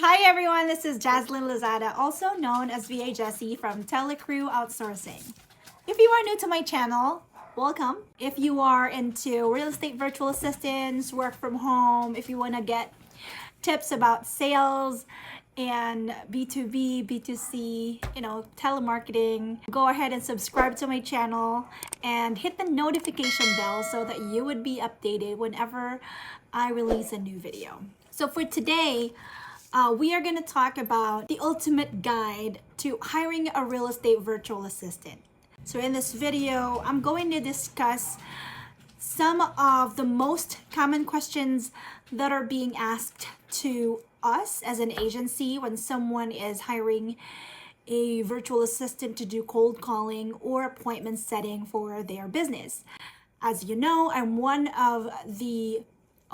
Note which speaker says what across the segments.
Speaker 1: Hi everyone, this is JAZZLYN LOZADA, also known as VA Jessie from Telecrew Outsourcing. If you are new to my channel, welcome. If you are into real estate virtual assistants, work from home, if you want to get tips about sales and B2B, B2C, telemarketing, go ahead and subscribe to my channel and hit the notification bell so that you would be updated whenever I release a new video. So for today, we are going to talk about the ultimate guide to hiring a real estate virtual assistant. So in this video, I'm going to discuss some of the most common questions that are being asked to us as an agency when someone is hiring a virtual assistant to do cold calling or appointment setting for their business. As you know, I'm one of the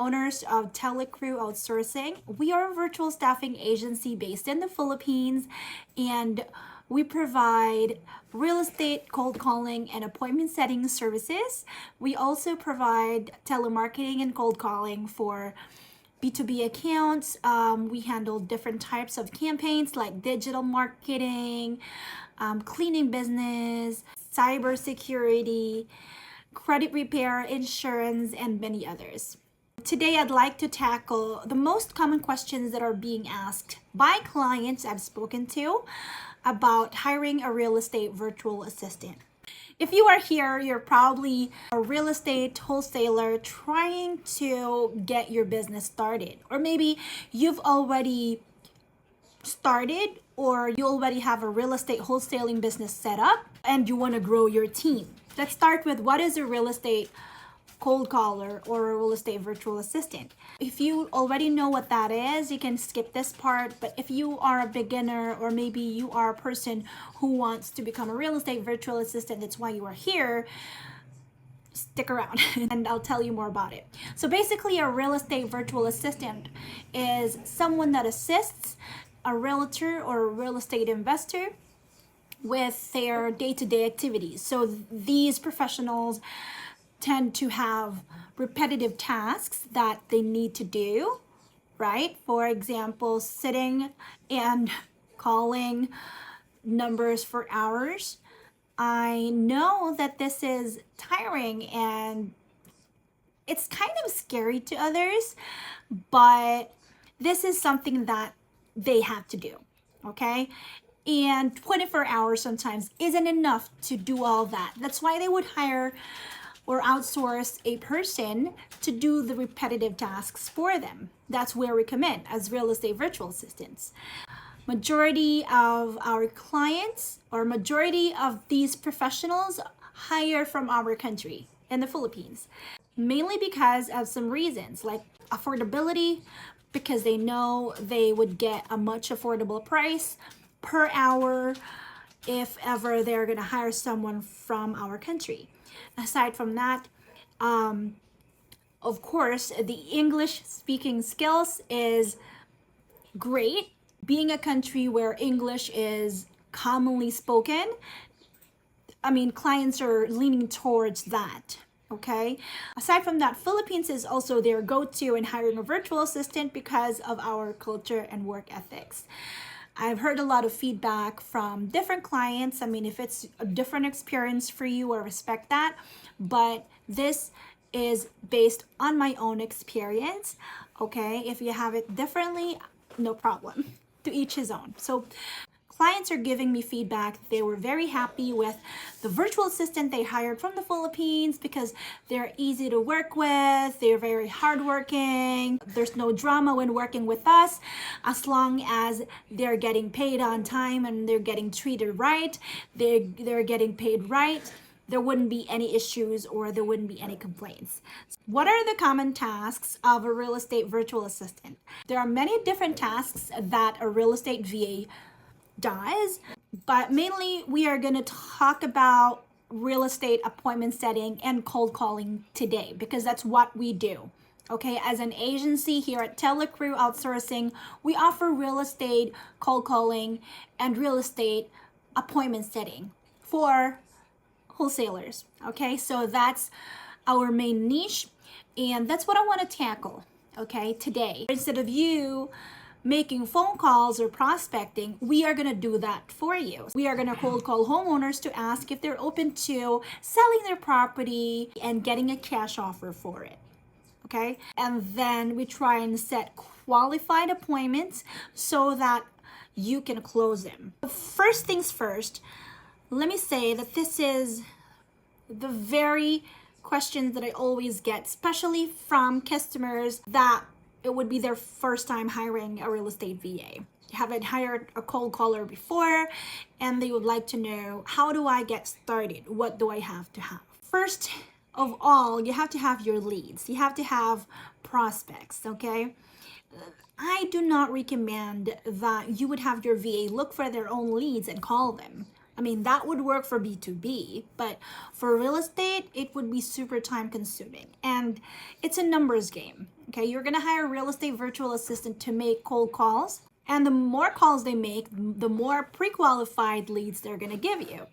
Speaker 1: owners of Telecrew Outsourcing. We are a virtual staffing agency based in the Philippines, and we provide real estate cold calling and appointment setting services. We also provide telemarketing and cold calling for B2B accounts. We handle different types of campaigns like digital marketing, cleaning business, cybersecurity, credit repair, insurance, and many others. Today, I'd like to tackle the most common questions that are being asked by clients I've spoken to about hiring a real estate virtual assistant. If you are here, you're probably a real estate wholesaler trying to get your business started. Or maybe you've already started, or you already have a real estate wholesaling business set up and you want to grow your team. Let's start with, what is a real estate cold caller or a real estate virtual assistant? If you already know what that is, you can skip this part. But if you are a beginner, or maybe you are a person who wants to become a real estate virtual assistant, that's why you are here, stick around and I'll tell you more about it. So basically, a real estate virtual assistant is someone that assists a realtor or a real estate investor with their day-to-day activities. So these professionals tend to have repetitive tasks that they need to do, right? For example, sitting and calling numbers for hours. I know that this is tiring and it's kind of scary to others, but this is something that they have to do, okay? And 24 hours sometimes isn't enough to do all that. That's why they would hire or outsource a person to do the repetitive tasks for them. That's where we come in as real estate virtual assistants. Majority of our clients, or majority of these professionals, hire from our country in the Philippines, mainly because of some reasons like affordability, because they know they would get a much affordable price per hour if ever they're gonna hire someone from our country. Aside from that, of course, the English speaking skills is great. Being a country where English is commonly spoken, clients are leaning towards that. Okay. Aside from that, Philippines is also their go-to in hiring a virtual assistant because of our culture and work ethics. I've heard a lot of feedback from different clients. If it's a different experience for you, I respect that. But this is based on my own experience. Okay, if you have it differently, no problem. To each his own. So clients are giving me feedback. They were very happy with the virtual assistant they hired from the Philippines because they're easy to work with. They're very hardworking. There's no drama when working with us, as long as they're getting paid on time and they're getting treated right. They're getting paid right. There wouldn't be any issues or there wouldn't be any complaints. What are the common tasks of a real estate virtual assistant? There are many different tasks that a real estate VA does, but mainly we are going to talk about real estate appointment setting and cold calling today, because that's what we do. Okay, as an agency here at Telecrew Outsourcing, we offer real estate cold calling and real estate appointment setting for wholesalers. Okay, so that's our main niche, and that's what I want to tackle, okay, today. Instead of you making phone calls or prospecting, we are going to do that for you. We are going to cold call homeowners to ask if they're open to selling their property and getting a cash offer for it. Okay? And then we try and set qualified appointments so that you can close them. First things first, let me say that this is the very questions that I always get, especially from customers that it would be their first time hiring a real estate VA. Haven't hired a cold caller before, and they would like to know, how do I get started? What do I have to have? First of all, you have to have your leads. You have to have prospects, okay? I do not recommend that you would have your VA look for their own leads and call them. I mean, that would work for B2B, but for real estate, it would be super time consuming. And it's a numbers game, okay? You're gonna hire a real estate virtual assistant to make cold calls, and the more calls they make, the more pre-qualified leads they're gonna give you.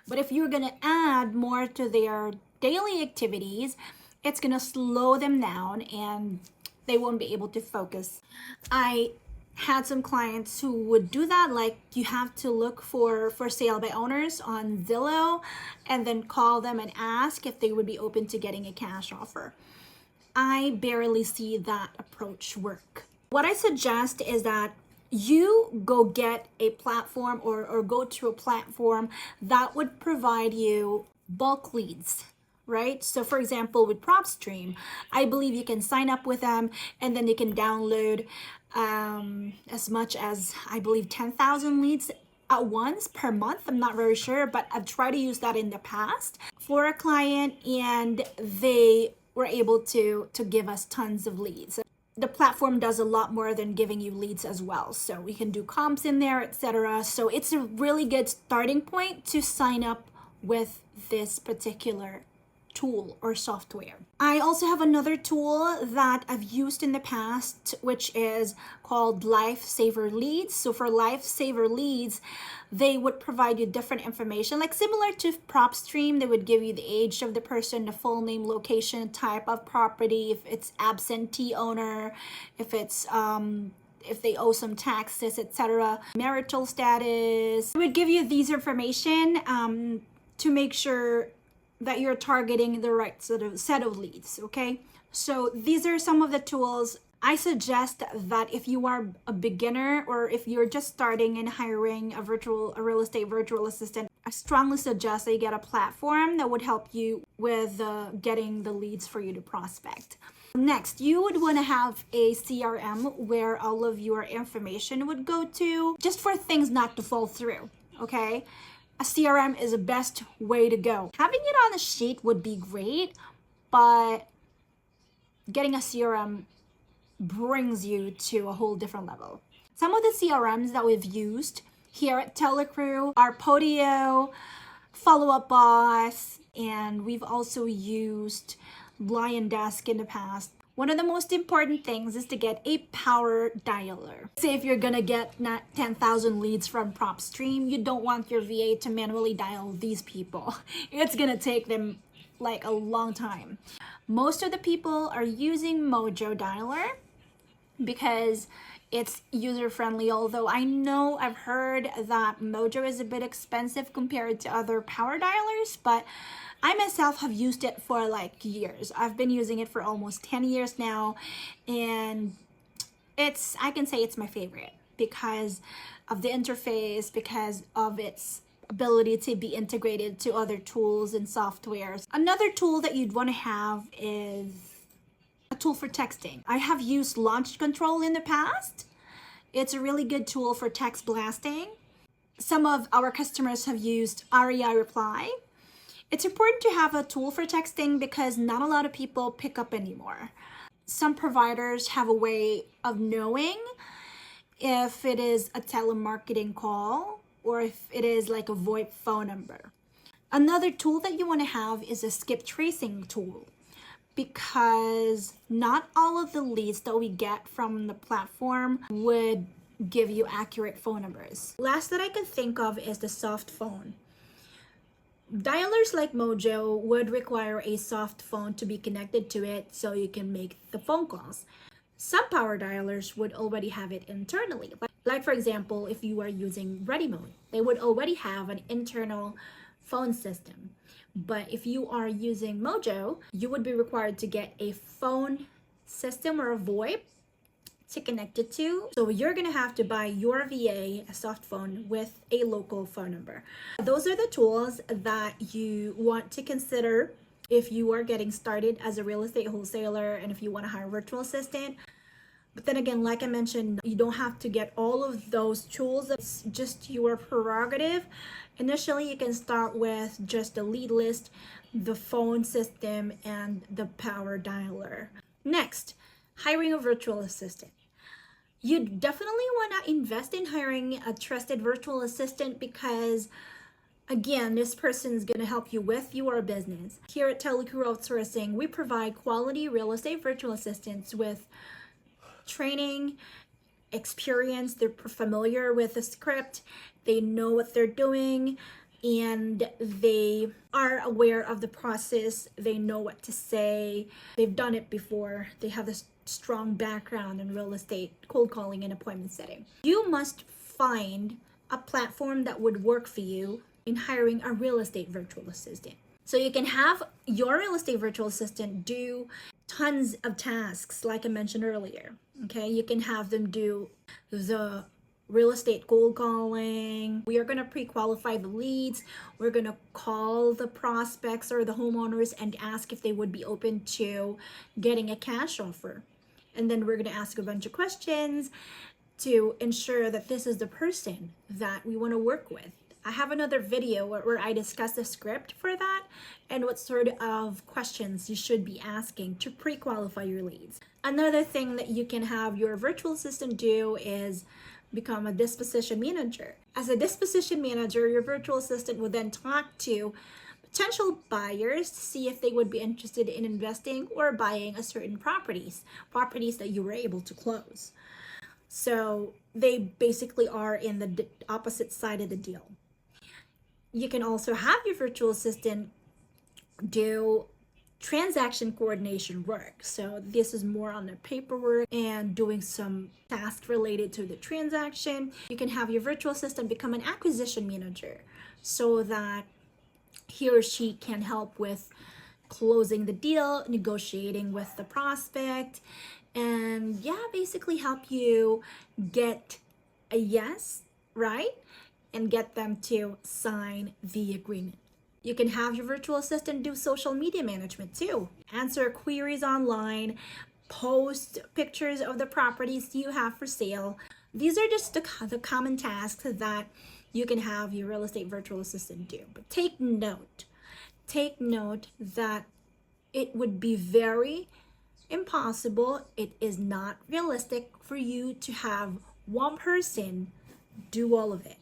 Speaker 1: But if you're gonna add more to their daily activities, it's gonna slow them down and they won't be able to focus. I had some clients who would do that, like you have to look for sale by owners on Zillow and then call them and ask if they would be open to getting a cash offer. I barely see that approach work. What I suggest is that you go get a platform or go to a platform that would provide you bulk leads, right? So for example, with PropStream, I believe you can sign up with them and then you can download as much as, I believe, 10,000 leads at once per month. I'm not very sure, but I've tried to use that in the past for a client and they were able to give us tons of leads. The platform does a lot more than giving you leads as well. So we can do comps in there, etc. So it's a really good starting point to sign up with this particular tool or software. I also have another tool that I've used in the past, which is called Lifesaver Leads. So for Lifesaver Leads, they would provide you different information, like similar to PropStream. They would give you the age of the person, the full name, location, type of property, if it's absentee owner, if it's if they owe some taxes, etc., marital status. It would give you these information to make sure that you're targeting the right sort of set of leads, okay? So these are some of the tools. I suggest that if you are a beginner or if you're just starting in hiring a real estate virtual assistant, I strongly suggest that you get a platform that would help you with getting the leads for you to prospect. Next, you would want to have a CRM where all of your information would go to, just for things not to fall through, okay? A CRM is the best way to go. Having it on a sheet would be great, but getting a CRM brings you to a whole different level. Some of the CRMs that we've used here at Telecrew are Podio, Follow Up Boss, and we've also used Lion Desk in the past. One of the most important things is to get a power dialer. Say if you're gonna get 10,000 leads from PropStream, you don't want your VA to manually dial these people. It's gonna take them like a long time. Most of the people are using Mojo Dialer because it's user-friendly, although I know I've heard that Mojo is a bit expensive compared to other power dialers, but I myself have used it for like years. I've been using it for almost 10 years now, and I can say it's my favorite because of the interface, because of its ability to be integrated to other tools and softwares. Another tool that you'd want to have is a tool for texting. I have used Launch Control in the past. It's a really good tool for text blasting. Some of our customers have used REI Reply. It's important to have a tool for texting because not a lot of people pick up anymore. Some providers have a way of knowing if it is a telemarketing call or if it is like a VoIP phone number. Another tool that you want to have is a skip tracing tool, because not all of the leads that we get from the platform would give you accurate phone numbers. Last that I can think of is the soft phone. Dialers like Mojo would require a soft phone to be connected to it so you can make the phone calls. Some power dialers would already have it internally. Like for example, if you are using Ready Mode, they would already have an internal phone system. But if you are using Mojo, you would be required to get a phone system or a VoIP to connect it to. So you're gonna have to buy your VA a soft phone with a local phone number. Those are the tools that you want to consider if you are getting started as a real estate wholesaler and if you want to hire a virtual assistant. But then again, like I mentioned, you don't have to get all of those tools. It's just your prerogative. Initially, you can start with just the lead list, the phone system, and the power dialer. Next, hiring a virtual assistant. You definitely want to invest in hiring a trusted virtual assistant because again, this person is going to help you with your business. Here at Telecrew Outsourcing, we provide quality real estate virtual assistants with training, experience. They're familiar with the script, they know what they're doing, and they are aware of the process. They know what to say. They've done it before. They have this strong background in real estate, cold calling, and appointment setting. You must find a platform that would work for you in hiring a real estate virtual assistant. So you can have your real estate virtual assistant do tons of tasks, like I mentioned earlier. Okay, you can have them do the real estate cold calling. We are going to pre-qualify the leads. We're going to call the prospects or the homeowners and ask if they would be open to getting a cash offer. And then we're going to ask a bunch of questions to ensure that this is the person that we want to work with. I have another video where I discuss the script for that and what sort of questions you should be asking to pre-qualify your leads. Another thing that you can have your virtual assistant do is become a disposition manager. As a disposition manager, your virtual assistant will then talk to potential buyers to see if they would be interested in investing or buying a certain properties that you were able to close. So they basically are in the opposite side of the deal. You can also have your virtual assistant do transaction coordination work. So this is more on the paperwork and doing some tasks related to the transaction. You can have your virtual assistant become an acquisition manager so that he or she can help with closing the deal, negotiating with the prospect, and basically help you get a yes, right? And get them to sign the agreement. You can have your virtual assistant do social media management too. Answer queries online, post pictures of the properties you have for sale. These are just the common tasks that you can have your real estate virtual assistant do. But take note that it would be very impossible. It is not realistic for you to have one person do all of it.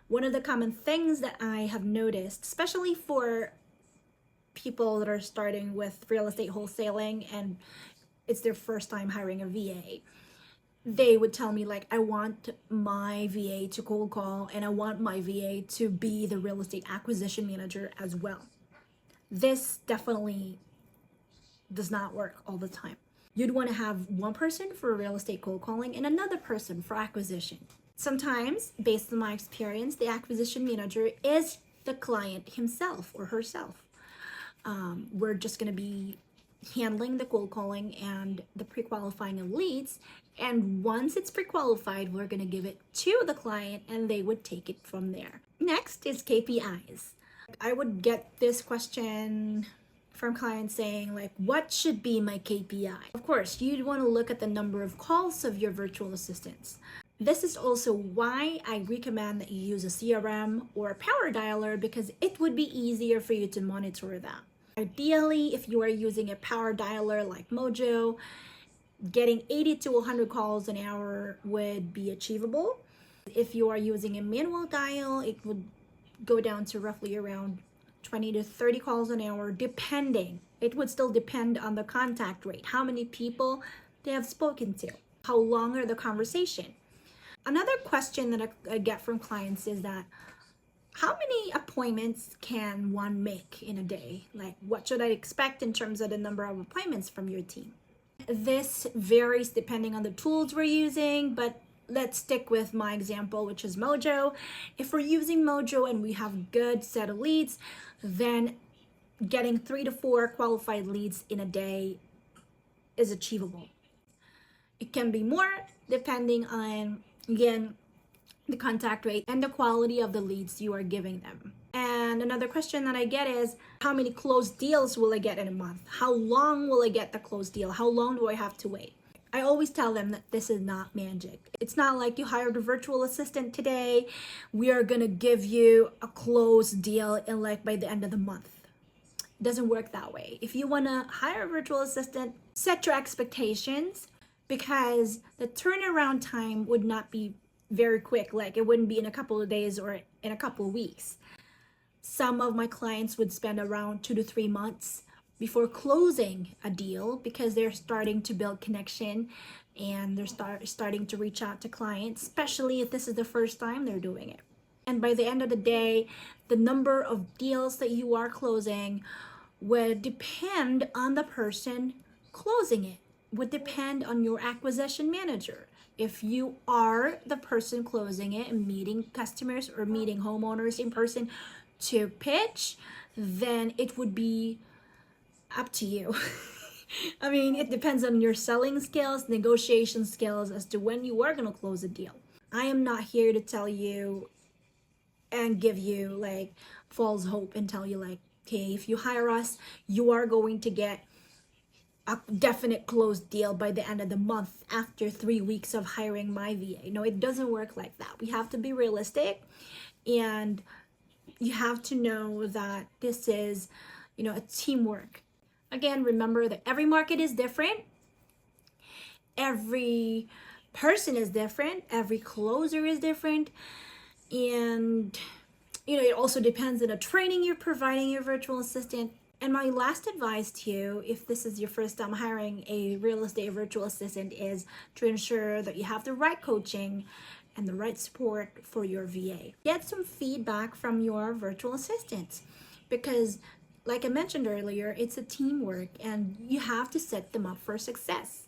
Speaker 1: One of the common things that I have noticed, especially for people that are starting with real estate wholesaling and it's their first time hiring a VA, they would tell me like, I want my VA to cold call and I want my VA to be the real estate acquisition manager as well. This definitely does not work all the time. You'd want to have one person for real estate cold calling and another person for acquisition. Sometimes, based on my experience, the acquisition manager is the client himself or herself. We're just going to be handling the cold calling and the pre-qualifying of leads. And once it's pre-qualified, we're going to give it to the client and they would take it from there. Next is KPIs. I would get this question from clients saying like, what should be my KPI? Of course, you'd want to look at the number of calls of your virtual assistants. This is also why I recommend that you use a CRM or a power dialer because it would be easier for you to monitor that. Ideally, if you are using a power dialer like Mojo, getting 80 to 100 calls an hour would be achievable. If you are using a manual dial, it would go down to roughly around 20 to 30 calls an hour, depending. It would still depend on the contact rate, how many people they have spoken to, how long are the conversation. Another question that I get from clients is that how many appointments can one make in a day? Like, what should I expect in terms of the number of appointments from your team? This varies depending on the tools we're using, but let's stick with my example, which is Mojo. If we're using Mojo and we have good set of leads, then getting 3 to 4 qualified leads in a day is achievable. It can be more depending on, again, the contact rate and the quality of the leads you are giving them. And another question that I get is, how many closed deals will I get in a month? How long will I get the closed deal? How long do I have to wait? I always tell them that this is not magic. It's not like you hired a virtual assistant today, we are gonna give you a closed deal in like by the end of the month. It doesn't work that way. If you wanna hire a virtual assistant, set your expectations, because the turnaround time would not be very quick. Like it wouldn't be in a couple of days or in a couple of weeks. Some of my clients would spend around 2 to 3 months before closing a deal, because they're starting to build connection and they're starting to reach out to clients, especially if this is the first time they're doing it. And by the end of the day, the number of deals that you are closing would depend on the person closing it, would depend on your acquisition manager. If you are the person closing it and meeting customers or meeting homeowners in person to pitch, then it would be up to you. I mean, it depends on your selling skills, negotiation skills as to when you are going to close a deal. I am not here to tell you and give you like false hope and tell you like, okay, if you hire us, you are going to get a definite closed deal by the end of the month after 3 weeks of hiring my VA. No, it doesn't work like that. We have to be realistic, and you have to know that this is, a teamwork. Again, remember that every market is different. Every person is different. Every closer is different. And, it also depends on the training you're providing your virtual assistant. And my last advice to you, if this is your first time hiring a real estate virtual assistant, is to ensure that you have the right coaching and the right support for your VA. Get some feedback from your virtual assistants, because like I mentioned earlier, it's a teamwork and you have to set them up for success.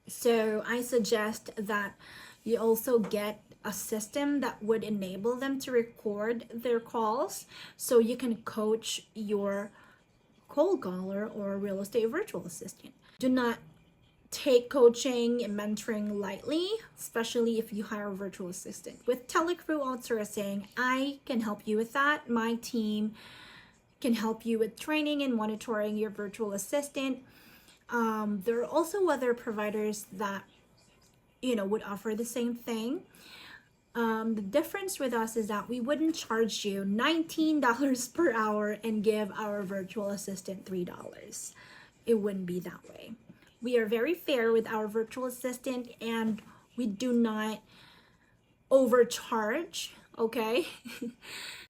Speaker 1: So I suggest that you also get a system that would enable them to record their calls, so you can coach your cold caller or real estate virtual assistant. Do not take coaching and mentoring lightly, especially if you hire a virtual assistant. With Telecrew Outsourcing, I can help you with that. My team can help you with training and monitoring your virtual assistant. There are also other providers that would offer the same thing. The difference with us is that we wouldn't charge you $19 per hour and give our virtual assistant $3. It wouldn't be that way. We are very fair with our virtual assistant, and we do not overcharge, okay?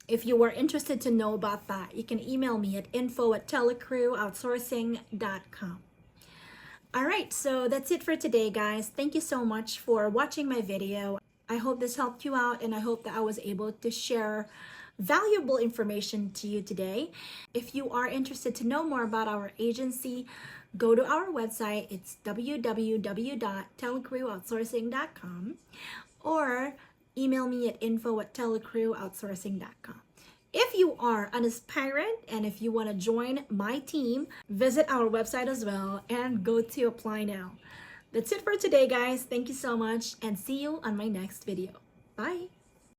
Speaker 1: If you are interested to know about that, you can email me at info@telecrewoutsourcing.com. All right, so that's it for today, guys. Thank you so much for watching my video. I hope this helped you out, and I hope that I was able to share valuable information to you today. If you are interested to know more about our agency, go to our website. It's www.telecrewoutsourcing.com, or email me at info@telecrewoutsourcing.com. If you are an aspirant and if you want to join my team, visit our website as well and go to apply now. That's it for today, guys. Thank you so much, and see you on my next video. Bye.